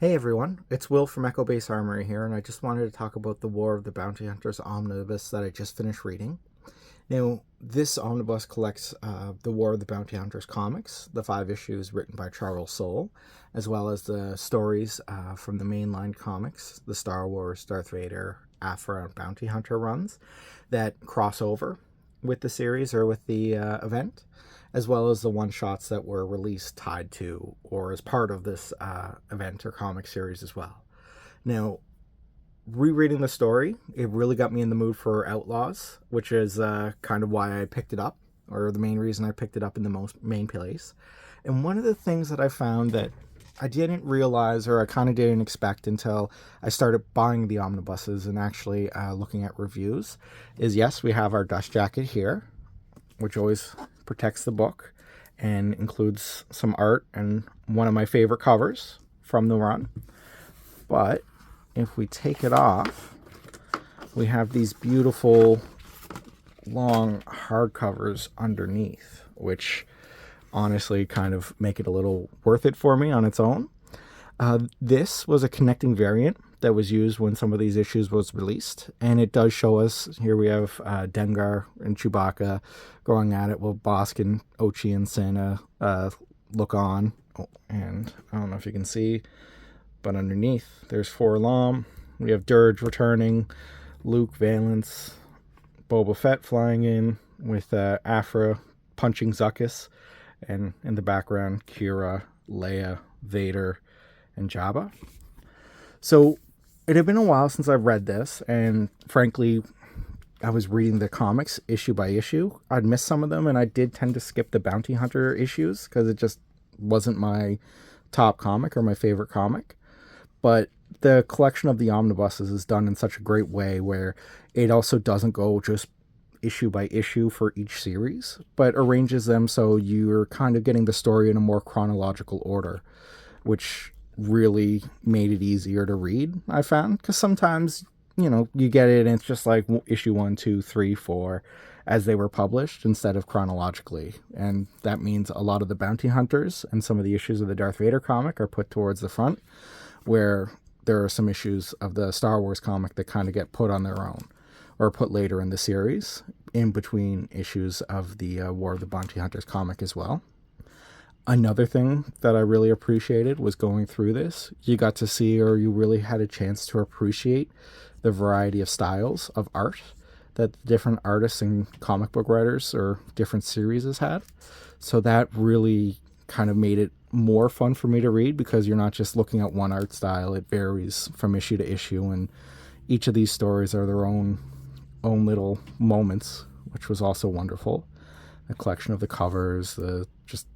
Hey everyone, it's Will from Echo Base Armory here, and I just wanted to talk about the War of the Bounty Hunters Omnibus that I just finished reading. Now, this omnibus collects the War of the Bounty Hunters comics, the 5 issues written by Charles Soule, as well as the stories from the mainline comics, the Star Wars, Darth Vader, Aphra, and Bounty Hunter runs that cross over with the series or with the event, as well as the one-shots that were released tied to or as part of this event or comic series as well. Now, rereading the story, it really got me in the mood for Outlaws, which is kind of why I picked it up, or the main reason I picked it up in the main place. And one of the things that I found that I didn't realize, or I kind of didn't expect until I started buying the omnibuses and actually looking at reviews, is yes, we have our dust jacket here, which always protects the book and includes some art and one of my favorite covers from the run. But if we take it off, we have these beautiful long hardcovers underneath, which honestly kind of make it a little worth it for me on its own. This was a connecting variant that was used when some of these issues was released, and it does show us, here we have Dengar and Chewbacca going at it while Bosk and Ochi and Santa look on. Oh, and I don't know if you can see, but underneath there's 4-LOM. We have Dirge returning, Luke, Valance, Boba Fett flying in with Aphra punching Zuckuss, and in the background Kira, Leia, Vader, and Jabba. So it had been a while since I've read this, and frankly, I was reading the comics issue by issue. I'd missed some of them, and I did tend to skip the Bounty Hunter issues because it just wasn't my top comic or my favorite comic. But the collection of the omnibuses is done in such a great way where it also doesn't go just issue by issue for each series, but arranges them so you're kind of getting the story in a more chronological order, which really made it easier to read, I found, because sometimes, you get it and it's just like issue 1, 2, 3, 4 as they were published instead of chronologically. And that means a lot of the Bounty Hunters and some of the issues of the Darth Vader comic are put towards the front, where there are some issues of the Star Wars comic that kind of get put on their own or put later in the series in between issues of the War of the Bounty Hunters comic as well. Another thing that I really appreciated was going through this. You got to see, or you really had a chance to appreciate the variety of styles of art that different artists and comic book writers or different series has had. So that really kind of made it more fun for me to read, because you're not just looking at one art style. It varies from issue to issue, and each of these stories are their own little moments, which was also wonderful. The collection of the covers, the just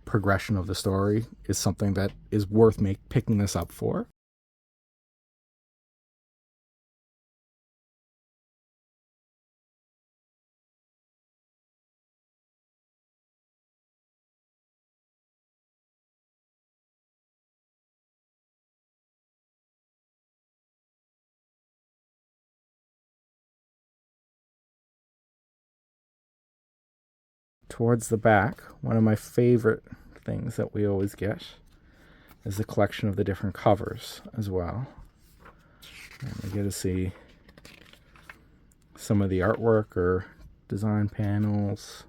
progression of the story is something that is worth picking this up for. Towards the back, one of my favorite things that we always get is the collection of the different covers as well. And we get to see some of the artwork or design panels.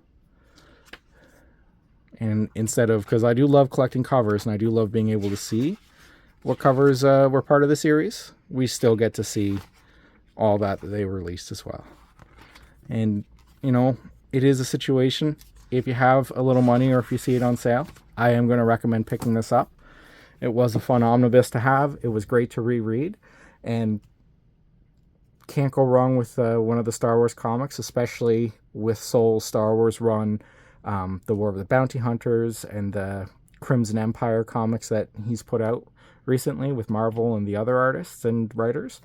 And instead of, because I do love collecting covers and I do love being able to see what covers were part of the series, we still get to see all that they released as well. And, it is a situation, if you have a little money or if you see it on sale, I am going to recommend picking this up. It was a fun omnibus to have. It was great to reread, and can't go wrong with one of the Star Wars comics, especially with Soule's Star Wars run, the War of the Bounty Hunters and the Crimson Empire comics that he's put out recently with Marvel and the other artists and writers.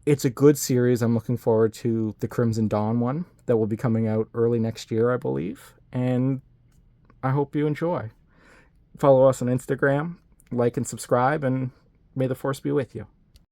It's a good series. I'm looking forward to the Crimson Dawn one that will be coming out early next year, I believe. And I hope you enjoy. Follow us on Instagram, like and subscribe, and may the Force be with you.